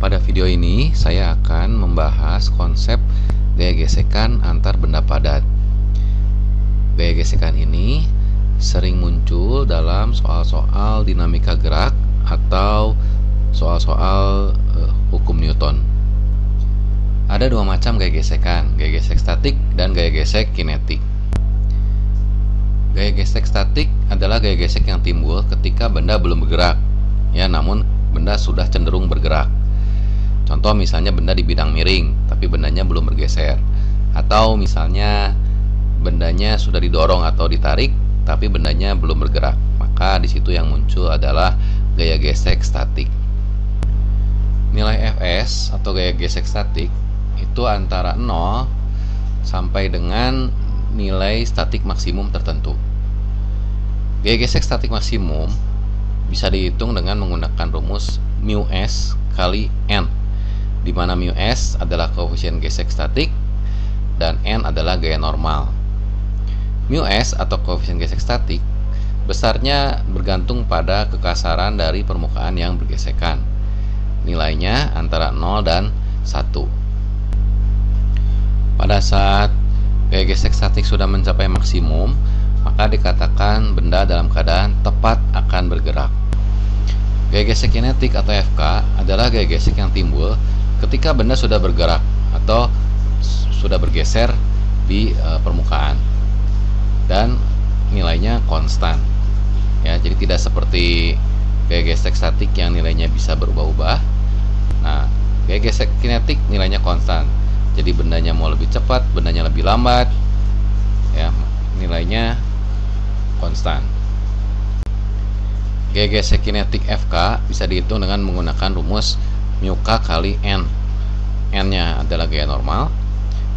Pada video ini, saya akan membahas konsep gaya gesekan antar benda padat. Gaya gesekan ini sering muncul dalam soal-soal dinamika gerak atau soal-soal hukum Newton. Ada dua macam gaya gesekan, gaya gesek statik dan gaya gesek kinetik. Gaya gesek statik adalah gaya gesek yang timbul ketika benda belum bergerak, namun benda sudah cenderung bergerak. Contoh misalnya benda di bidang miring, tapi bendanya belum bergeser. Atau misalnya bendanya sudah didorong atau ditarik, tapi bendanya belum bergerak. Maka di situ yang muncul adalah gaya gesek statik. Nilai Fs atau gaya gesek statik itu antara 0 sampai dengan nilai statik maksimum tertentu. Gaya gesek statik maksimum bisa dihitung dengan menggunakan rumus μs kali n, di mana μs adalah koefisien gesek statik dan n adalah gaya normal. μs atau koefisien gesek statik besarnya bergantung pada kekasaran dari permukaan yang bergesekan. Nilainya antara 0 dan 1. Pada saat gaya gesek statik sudah mencapai maksimum, maka dikatakan benda dalam keadaan tepat akan bergerak. Gaya gesek kinetik atau FK adalah gaya gesek yang timbul ketika benda sudah bergerak atau sudah bergeser di permukaan dan nilainya konstan. Jadi tidak seperti gaya gesek statik yang nilainya bisa berubah-ubah. Nah, gaya gesek kinetik nilainya konstan. Jadi bendanya mau lebih cepat, bendanya lebih lambat, nilainya konstan. Gaya gesek kinetik FK bisa dihitung dengan menggunakan rumus μk kali n. N-nya adalah gaya normal,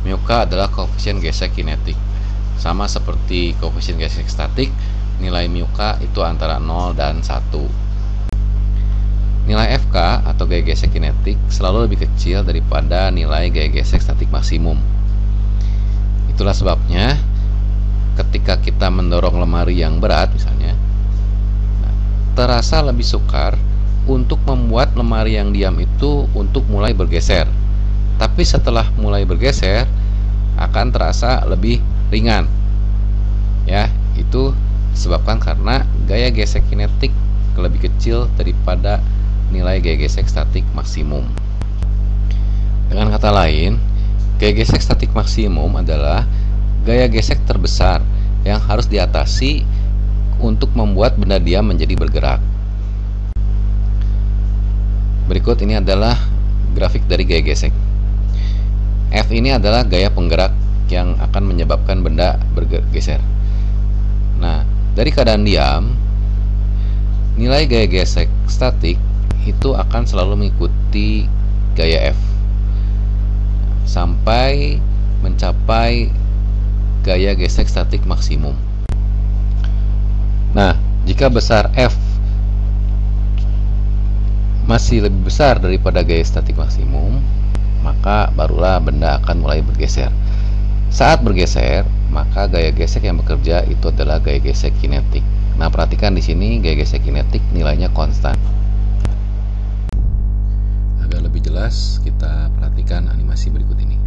μk adalah koefisien gesek kinetik. Sama seperti koefisien gesek statik, nilai μk itu antara 0 dan 1. Nilai FK atau gaya gesek kinetik selalu lebih kecil daripada nilai gaya gesek statik maksimum. Itulah sebabnya ketika kita mendorong lemari yang berat misalnya, terasa lebih sukar untuk membuat lemari yang diam itu untuk mulai bergeser. Tapi setelah mulai bergeser akan terasa lebih ringan. Itu disebabkan karena gaya gesek kinetik lebih kecil daripada nilai gaya gesek statik maksimum. Dengan kata lain, gaya gesek statik maksimum adalah gaya gesek terbesar yang harus diatasi untuk membuat benda diam menjadi bergerak. Berikut ini adalah grafik dari gaya gesek. F ini adalah gaya penggerak yang akan menyebabkan benda bergeser. Nah, dari keadaan diam, nilai gaya gesek statik itu akan selalu mengikuti gaya F sampai mencapai gaya gesek statik maksimum. Nah, jika besar F masih lebih besar daripada gaya statik maksimum, maka barulah benda akan mulai bergeser. Saat bergeser, maka gaya gesek yang bekerja itu adalah gaya gesek kinetik. Nah, perhatikan di sini gaya gesek kinetik nilainya konstan. Agar lebih jelas, kita perhatikan animasi berikut ini.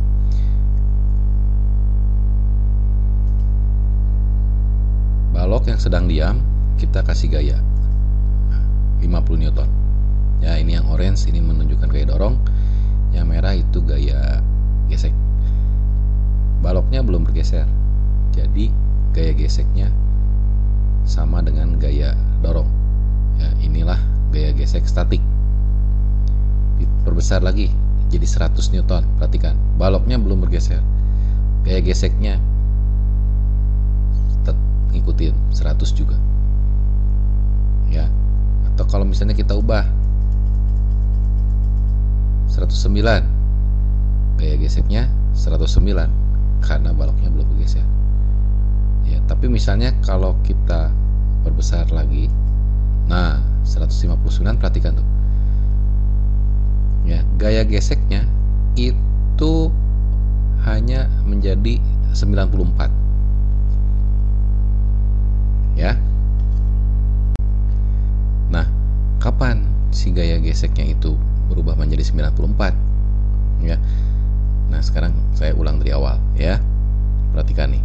Balok yang sedang diam, kita kasih gaya 50 Newton. Ini yang orange, ini menunjukkan gaya dorong. Yang merah itu gaya gesek. Baloknya belum bergeser, jadi gaya geseknya sama dengan gaya dorong. Inilah gaya gesek statik. Diperbesar lagi jadi 100 Newton. Perhatikan, baloknya belum bergeser, gaya geseknya ngikutin 100 juga. Atau kalau misalnya kita ubah 109, gaya geseknya 109 karena baloknya belum bergeser. Tapi misalnya kalau kita perbesar lagi, nah 159, perhatikan tuh. Gaya geseknya itu hanya menjadi 94. Nah, kapan si gaya geseknya itu berubah menjadi 94 ya. Nah sekarang saya ulang dari awal ya. Perhatikan nih,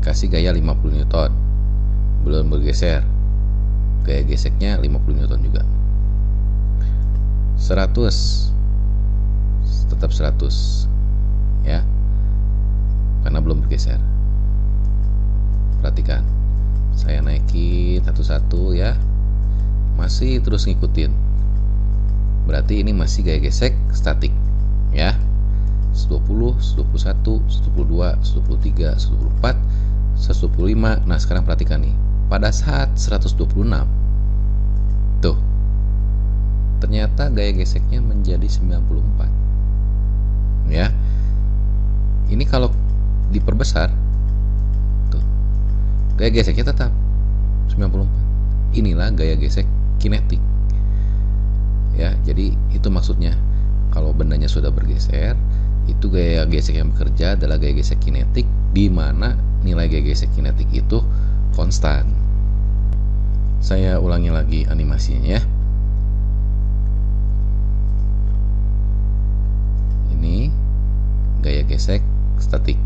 kasih gaya 50 Newton, belum bergeser, gaya geseknya 50 Newton juga. 100, tetap 100 ya, karena belum bergeser. Perhatikan, saya naikin satu-satu ya, masih terus ngikutin, berarti ini masih gaya gesek statik ya. 120, 121, 122, 123, 124, 125. Nah sekarang perhatikan nih, pada saat 126 tuh ternyata gaya geseknya menjadi 94 ya. Ini kalau diperbesar tuh, gaya geseknya tetap 94. Inilah gaya gesek kinetik ya. Jadi itu maksudnya, kalau bendanya sudah bergeser, itu gaya gesek yang bekerja adalah gaya gesek kinetik, di mana nilai gaya gesek kinetik itu konstan. Saya ulangi lagi animasinya ya. Ini gaya gesek statik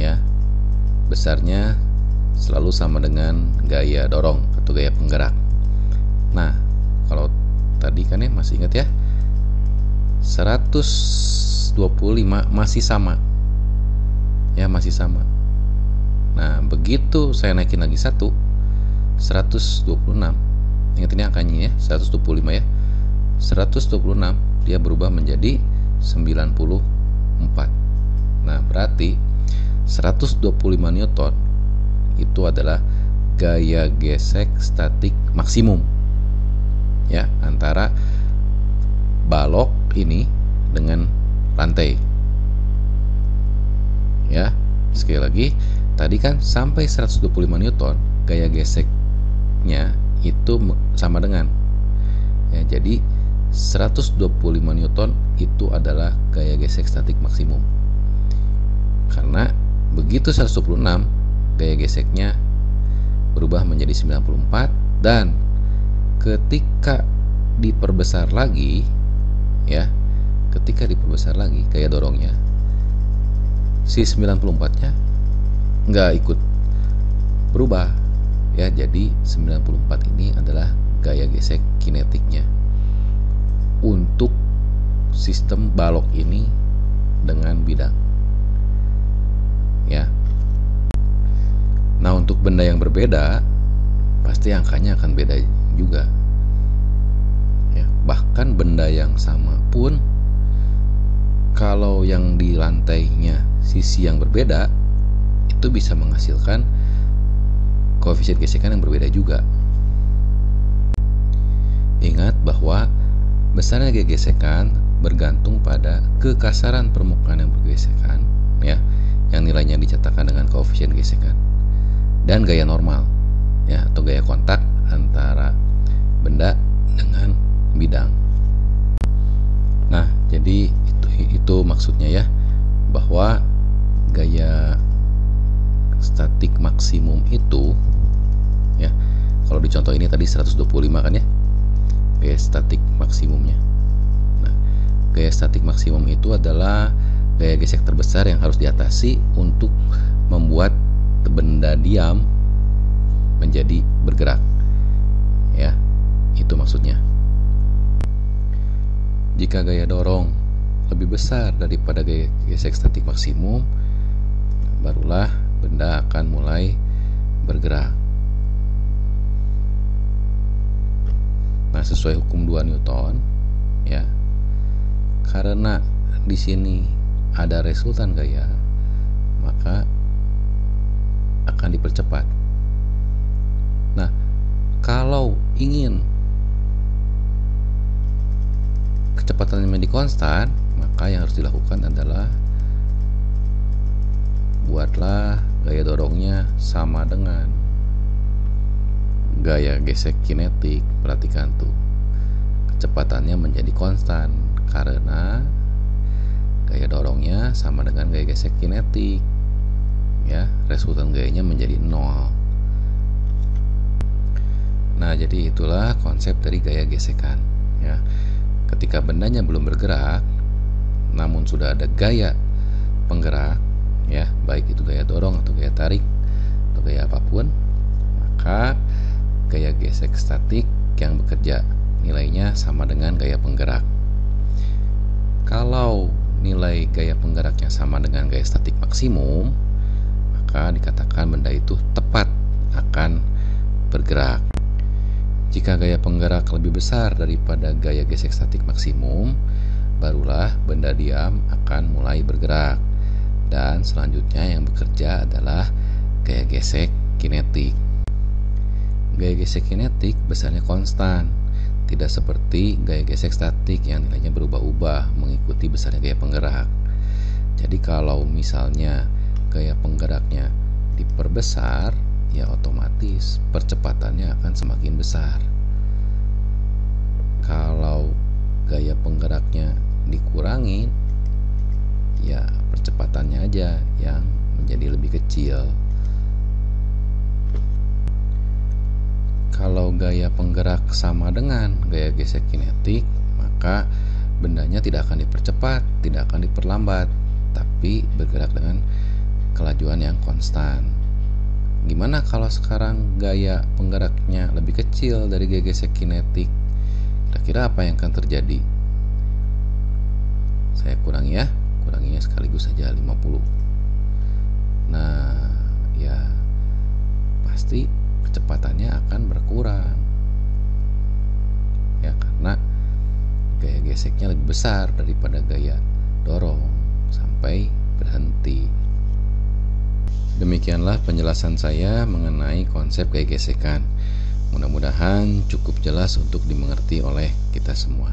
ya, besarnya selalu sama dengan gaya dorong atau gaya penggerak. Nah kalau tadi kan ya, masih ingat ya, 125 masih sama ya, masih sama. Nah begitu saya naikin lagi 126, ingat ini angkanya ya, 125 ya, 126 dia berubah menjadi 94. Nah berarti 125 Newton itu adalah gaya gesek statik maksimum ya, antara balok ini dengan rantai ya. Sekali lagi, tadi kan sampai 125 Newton gaya geseknya itu sama dengan ya, jadi 125 Newton itu adalah gaya gesek statik maksimum. Karena begitu 126 gaya geseknya berubah menjadi 94, dan ketika diperbesar lagi ya, ketika diperbesar lagi gaya dorongnya, si 94 nya nggak ikut berubah ya. Jadi 94 ini adalah gaya gesek kinetiknya untuk sistem balok ini dengan bidang ya. Nah untuk benda yang berbeda pasti angkanya akan beda juga ya. Bahkan benda yang sama pun, kalau yang di lantainya sisi yang berbeda, itu bisa menghasilkan koefisien gesekan yang berbeda juga. Ingat bahwa besarnya gaya gesekan bergantung pada kekasaran permukaan yang bergesekan ya, yang nilainya dicatatkan dengan koefisien gesekan, dan gaya normal ya, atau gaya kontak antara benda dengan bidang. Nah jadi itu maksudnya ya, bahwa gaya statik maksimum itu ya, kalau di contoh ini tadi 125 kan ya, gaya statik maksimumnya. Nah, gaya statik maksimum itu adalah gaya gesek terbesar yang harus diatasi untuk membuat benda diam menjadi bergerak ya, itu maksudnya. Jika gaya dorong lebih besar daripada gaya gesek statik maksimum, barulah benda akan mulai bergerak. Nah, sesuai hukum 2 Newton ya, karena di sini ada resultan gaya, maka akan dipercepat. Nah, kalau ingin kecepatannya menjadi konstan, maka yang harus dilakukan adalah buatlah gaya dorongnya sama dengan gaya gesek kinetik. Perhatikan tuh, kecepatannya menjadi konstan karena gaya dorongnya sama dengan gaya gesek kinetik ya, resultan gayanya menjadi 0. Nah, jadi itulah konsep dari gaya gesekan ya. Ketika bendanya belum bergerak namun sudah ada gaya penggerak ya, baik itu gaya dorong atau gaya tarik atau gaya apapun, maka gaya gesek statik yang bekerja nilainya sama dengan gaya penggerak. Kalau nilai gaya penggeraknya sama dengan gaya statik maksimum, maka dikatakan benda itu tepat akan bergerak. Jika gaya penggerak lebih besar daripada gaya gesek statik maksimum, barulah benda diam akan mulai bergerak. Dan selanjutnya yang bekerja adalah gaya gesek kinetik. Gaya gesek kinetik besarnya konstan, tidak seperti gaya gesek statik yang nilainya berubah-ubah mengikuti besarnya gaya penggerak. Jadi kalau misalnya gaya penggeraknya diperbesar, ya otomatis percepatannya akan semakin besar. Kalau gaya penggeraknya dikurangi, ya percepatannya aja yang menjadi lebih kecil. Kalau gaya penggerak sama dengan gaya gesek kinetik, maka bendanya tidak akan dipercepat, tidak akan diperlambat, tapi bergerak dengan kelajuan yang konstan. Gimana kalau sekarang gaya penggeraknya lebih kecil dari gaya gesek kinetik? Kira-kira apa yang akan terjadi? Saya kurangi ya, kuranginya sekaligus saja 50. Nah, ya pasti kecepatannya akan berkurang. Ya, karena gaya geseknya lebih besar daripada gaya dorong sampai berhenti. Demikianlah penjelasan saya mengenai konsep gaya gesekan. Mudah-mudahan cukup jelas untuk dimengerti oleh kita semua.